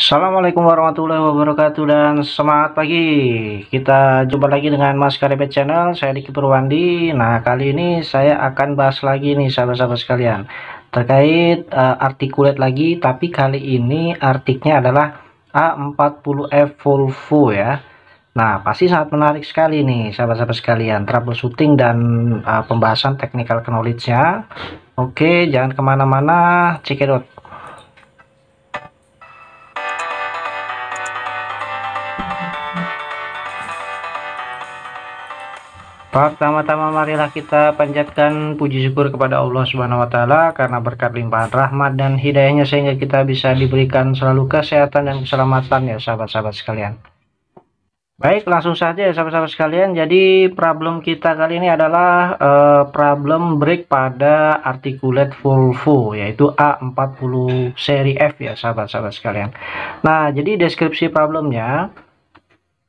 Assalamualaikum warahmatullahi wabarakatuh dan semangat pagi. Kita jumpa lagi dengan Mas Karibet Channel. Saya Diki Purwandi. Nah, kali ini saya akan bahas lagi nih sahabat-sahabat sekalian terkait articulate lagi, tapi kali ini artiknya adalah A40F Volvo ya. Nah, pasti sangat menarik sekali nih sahabat-sahabat sekalian, troubleshooting dan pembahasan technical knowledge-nya. Oke, jangan kemana-mana, check it out. Pertama-tama marilah kita panjatkan puji syukur kepada Allah Subhanahu wa taala karena berkat limpahan rahmat dan hidayahnya sehingga kita bisa diberikan selalu kesehatan dan keselamatan ya sahabat-sahabat sekalian. Baik, langsung saja ya sahabat-sahabat sekalian. Jadi problem kita kali ini adalah problem brake pada articulate Volvo yaitu A40 seri F ya sahabat-sahabat sekalian. Nah, jadi deskripsi problemnya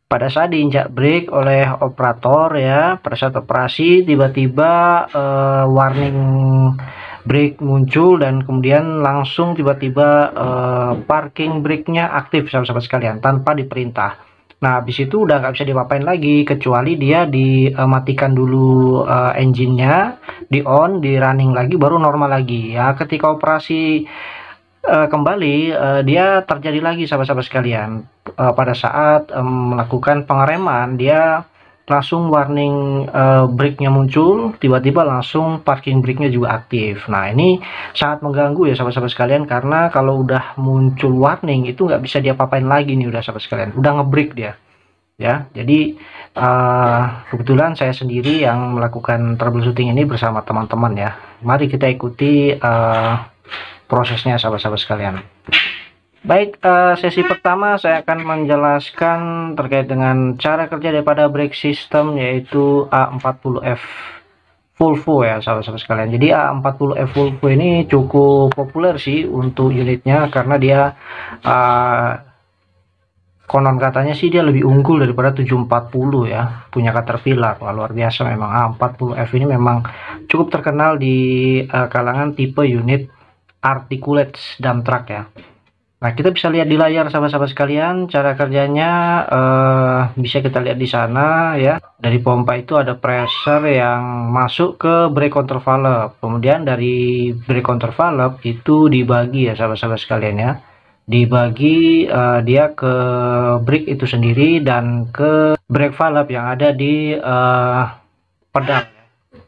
pada saat diinjak brake oleh operator ya, pada saat operasi tiba-tiba warning brake muncul dan kemudian langsung tiba-tiba parking brake-nya aktif sahabat-sahabat sekalian tanpa diperintah. Nah, habis itu udah nggak bisa diapain lagi kecuali dia dimatikan dulu engine-nya, di on, di running lagi baru normal lagi ya. Ketika operasi kembali dia terjadi lagi sahabat-sahabat sekalian, pada saat melakukan pengereman dia langsung warning brake-nya muncul, tiba-tiba langsung parking brake-nya juga aktif. Nah, ini sangat mengganggu ya sahabat-sahabat sekalian, karena kalau udah muncul warning itu nggak bisa diapa-apain lagi nih udah sahabat sekalian, udah ngebrake dia ya. Jadi kebetulan saya sendiri yang melakukan troubleshooting ini bersama teman-teman ya. Mari kita ikuti prosesnya sahabat-sahabat sekalian. Baik, sesi pertama saya akan menjelaskan terkait dengan cara kerja daripada brake system yaitu A40F Volvo ya sahabat-sahabat sekalian. Jadi A40F Volvo ini cukup populer sih untuk unitnya karena dia konon katanya sih dia lebih unggul daripada 740 ya, punya Caterpillar. Wah, luar biasa memang. A40F ini memang cukup terkenal di kalangan tipe unit articulate dump truck ya. Nah, kita bisa lihat di layar sahabat-sahabat sekalian cara kerjanya, bisa kita lihat di sana ya. Dari pompa itu ada pressure yang masuk ke brake control valve. Kemudian dari brake control valve itu dibagi ya sahabat-sahabat sekalian ya. Dibagi dia ke brake itu sendiri dan ke brake valve yang ada di pedal.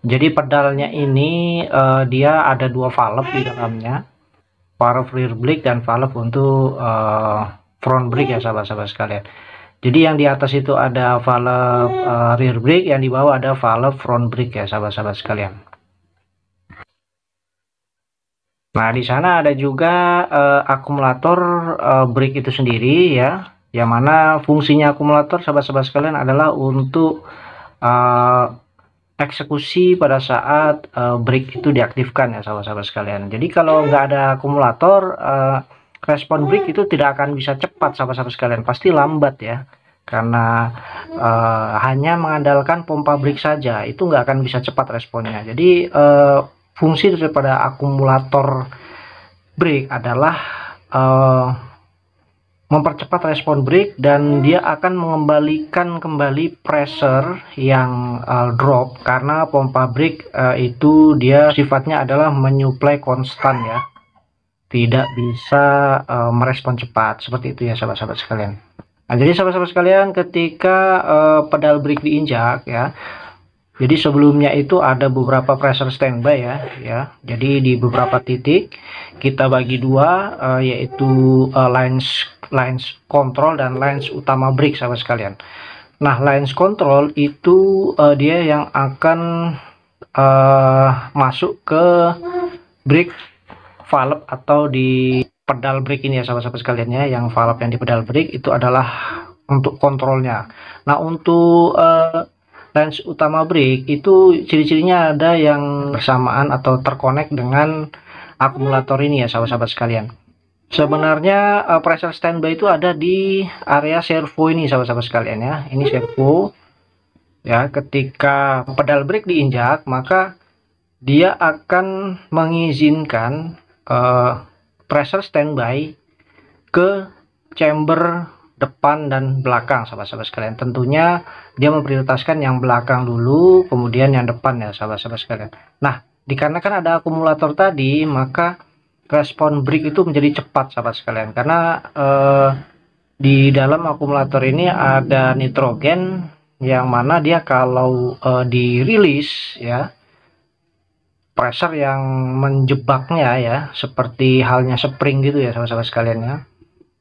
Jadi pedalnya ini dia ada dua valve di dalamnya, valve rear brake dan valve untuk front brake ya sahabat-sahabat sekalian. Jadi yang di atas itu ada valve rear brake, yang di bawah ada valve front brake ya sahabat-sahabat sekalian. Nah, di sana ada juga akumulator brake itu sendiri ya, yang mana fungsinya akumulator sahabat-sahabat sekalian adalah untuk eksekusi pada saat brake itu diaktifkan ya sahabat-sahabat sekalian. Jadi kalau nggak ada akumulator, respon brake itu tidak akan bisa cepat sahabat-sahabat sekalian, pasti lambat ya, karena hanya mengandalkan pompa brake saja itu nggak akan bisa cepat responnya. Jadi fungsi daripada akumulator brake adalah mempercepat respon brake dan dia akan mengembalikan kembali pressure yang drop, karena pompa brake itu dia sifatnya adalah menyuplai konstan ya, tidak bisa merespon cepat seperti itu ya sahabat-sahabat sekalian. Nah, jadi sahabat-sahabat sekalian ketika pedal brake diinjak ya, jadi sebelumnya itu ada beberapa pressure standby ya. Jadi di beberapa titik kita bagi dua, yaitu lines control dan lines utama brake sahabat sekalian. Nah, lines control itu dia yang akan masuk ke brake valve atau di pedal brake ini ya sahabat-sahabat sekalian ya. Yang valve yang di pedal brake itu adalah untuk kontrolnya. Nah, untuk lines utama brake itu ciri-cirinya ada yang bersamaan atau terkonek dengan akumulator ini ya sahabat-sahabat sekalian. Sebenarnya pressure standby itu ada di area servo ini sahabat-sahabat sekalian ya. Ini servo ya. Ketika pedal brake diinjak maka dia akan mengizinkan pressure standby ke chamber depan dan belakang sahabat-sahabat sekalian. Tentunya dia memprioritaskan yang belakang dulu, kemudian yang depan ya sahabat-sahabat sekalian. Nah, dikarenakan ada akumulator tadi, maka respon brake itu menjadi cepat sahabat sekalian, karena di dalam akumulator ini ada nitrogen yang mana dia kalau dirilis ya, pressure yang menjebaknya ya, seperti halnya spring gitu ya sahabat-sahabat sekalian ya,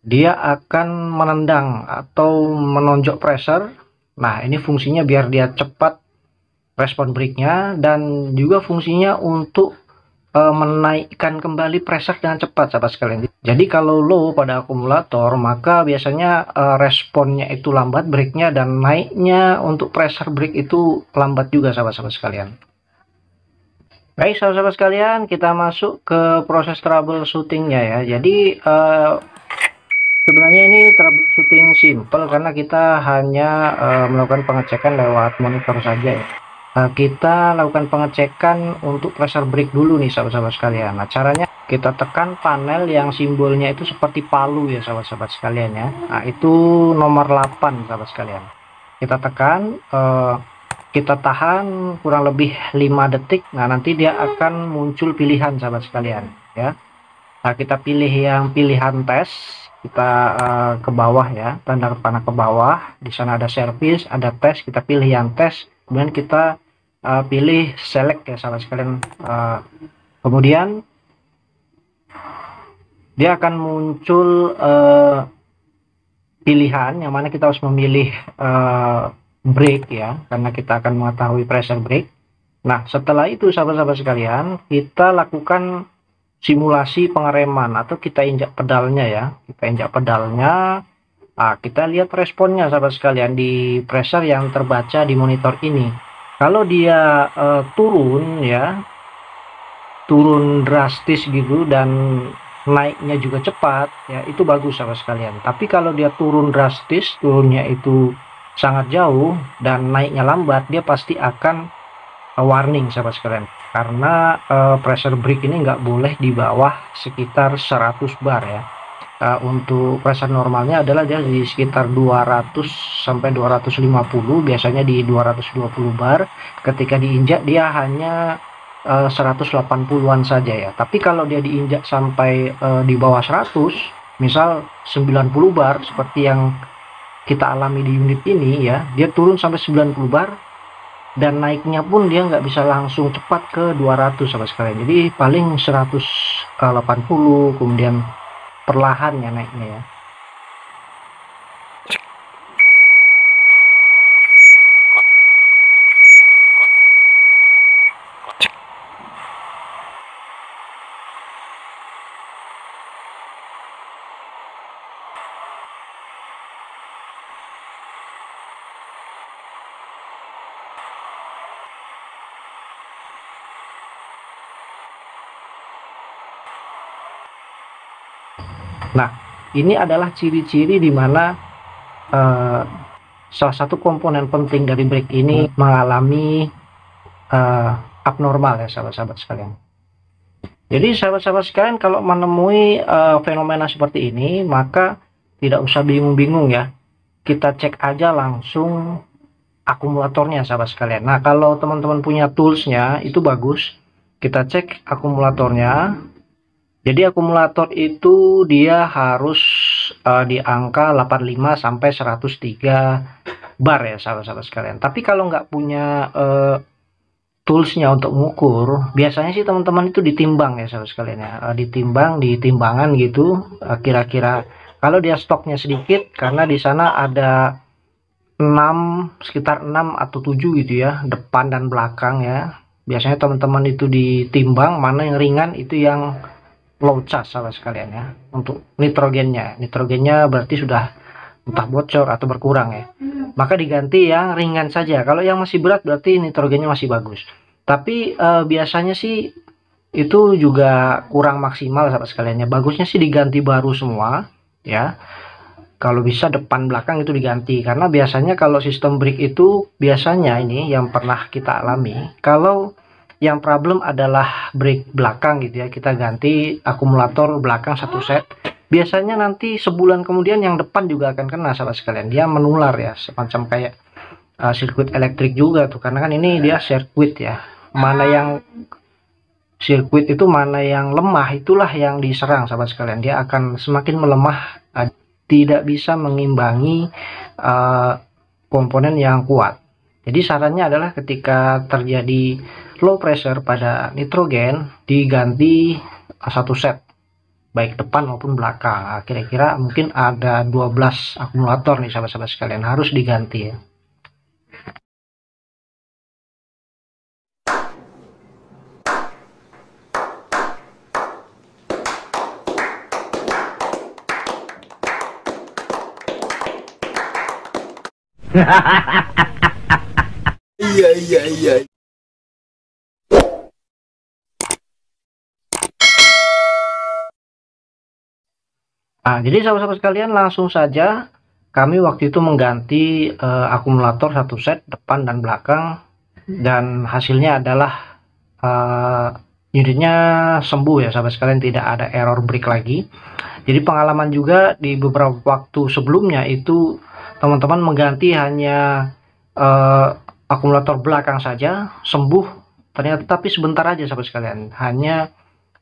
dia akan menendang atau menonjok pressure. Nah, ini fungsinya biar dia cepat respon brake-nya, dan juga fungsinya untuk menaikkan kembali pressure dengan cepat sahabat sekalian. Jadi kalau low pada akumulator, maka biasanya responnya itu lambat brake-nya, dan naiknya untuk pressure brake itu lambat juga sahabat-sahabat sekalian. Baik sahabat-sahabat sekalian, kita masuk ke proses troubleshooting-nya ya. Jadi sebenarnya ini troubleshooting simple karena kita hanya melakukan pengecekan lewat monitor saja ya. Kita lakukan pengecekan untuk pressure brake dulu nih sahabat-sahabat sekalian. Nah, caranya kita tekan panel yang simbolnya itu seperti palu ya sahabat-sahabat sekalian ya. Nah, itu nomor 8 sahabat sekalian. Kita tekan, kita tahan kurang lebih 5 detik. Nah, nanti dia akan muncul pilihan sahabat sekalian ya. Nah, kita pilih yang pilihan tes. Kita ke bawah ya, tanda panah ke bawah. Di sana ada service, ada tes. Kita pilih yang tes, kemudian kita pilih select ya sahabat sekalian. Kemudian dia akan muncul pilihan yang mana kita harus memilih brake ya, karena kita akan mengetahui pressure brake. Nah, setelah itu sahabat-sahabat sekalian, kita lakukan simulasi pengereman atau kita injak pedalnya ya. Kita injak pedalnya. Nah, kita lihat responnya sahabat sekalian di pressure yang terbaca di monitor ini. Kalau dia turun ya, turun drastis gitu dan naiknya juga cepat ya, itu bagus sahabat sekalian. Tapi kalau dia turun drastis, turunnya itu sangat jauh dan naiknya lambat, dia pasti akan warning sahabat sekalian, karena pressure brake ini nggak boleh di bawah sekitar 100 bar ya. Untuk pressure normalnya adalah dia di sekitar 200 sampai 250, biasanya di 220 bar. Ketika diinjak dia hanya 180-an saja ya. Tapi kalau dia diinjak sampai di bawah 100, misal 90 bar seperti yang kita alami di unit ini ya, dia turun sampai 90 bar, dan naiknya pun dia nggak bisa langsung cepat ke 200 sahabat sekalian. Jadi paling 180, kemudian perlahan ya naiknya ya. Nah, ini adalah ciri-ciri di mana salah satu komponen penting dari brake ini mengalami abnormal ya sahabat-sahabat sekalian. Jadi sahabat-sahabat sekalian, kalau menemui fenomena seperti ini, maka tidak usah bingung-bingung ya. Kita cek aja langsung akumulatornya sahabat sekalian. Nah, kalau teman-teman punya toolsnya itu bagus. Kita cek akumulatornya. Jadi akumulator itu dia harus di angka 85 sampai 103 bar ya sahabat-sahabat sekalian. Tapi kalau nggak punya toolsnya untuk mengukur, biasanya sih teman-teman itu ditimbang ya sahabat sekalian ya. Ditimbang di timbangan gitu, kira-kira kalau dia stoknya sedikit, karena di sana ada 6, sekitar 6 atau 7 gitu ya, depan dan belakang ya. Biasanya teman-teman itu ditimbang mana yang ringan, itu yang low charge sahabat sekalian ya. Untuk nitrogennya berarti sudah entah bocor atau berkurang ya, maka diganti yang ringan saja. Kalau yang masih berat berarti nitrogennya masih bagus. Tapi biasanya sih itu juga kurang maksimal sahabat sekalian ya. Bagusnya sih diganti baru semua ya. Kalau bisa depan belakang itu diganti, karena biasanya kalau sistem brake itu biasanya ini yang pernah kita alami, kalau yang problem adalah brake belakang gitu ya, kita ganti akumulator belakang satu set. biasanya nanti sebulan kemudian yang depan juga akan kena sahabat sekalian. Dia menular ya, semacam kayak sirkuit elektrik juga tuh, karena kan ini dia sirkuit ya. Mana yang sirkuit itu mana yang lemah, itulah yang diserang sahabat sekalian. Dia akan semakin melemah, tidak bisa mengimbangi komponen yang kuat. Jadi sarannya adalah ketika terjadi low pressure pada nitrogen, diganti satu set, baik depan maupun belakang. Kira-kira mungkin ada 12 akumulator nih sahabat-sahabat sekalian, harus diganti ya. Iya, iya, iya. Nah, jadi sahabat-sahabat sekalian, langsung saja kami waktu itu mengganti akumulator satu set depan dan belakang, dan hasilnya adalah unitnya sembuh ya sahabat sekalian, tidak ada error break lagi. Jadi pengalaman juga di beberapa waktu sebelumnya itu teman-teman mengganti hanya akumulator belakang saja sembuh ternyata, tapi sebentar aja sahabat sekalian, hanya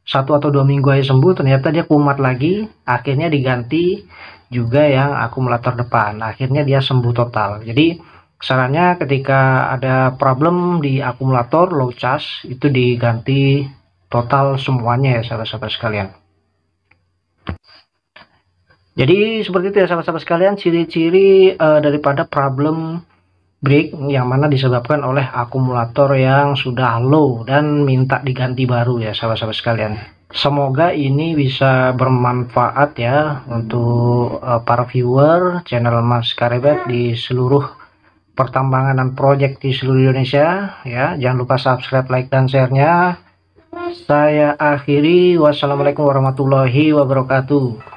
1 atau 2 minggu aja sembuh, ternyata dia kumat lagi. Akhirnya diganti juga yang akumulator depan, akhirnya dia sembuh total. Jadi sarannya ketika ada problem di akumulator low charge itu diganti total semuanya ya sahabat-sahabat sekalian. Jadi seperti itu ya sahabat-sahabat sekalian, ciri-ciri daripada problem break yang mana disebabkan oleh akumulator yang sudah low dan minta diganti baru ya sahabat-sahabat sekalian. Semoga ini bisa bermanfaat ya untuk para viewer channel Mas Karebet di seluruh pertambangan dan proyek di seluruh Indonesia ya. Jangan lupa subscribe, like, dan share-nya. Saya akhiri, wassalamualaikum warahmatullahi wabarakatuh.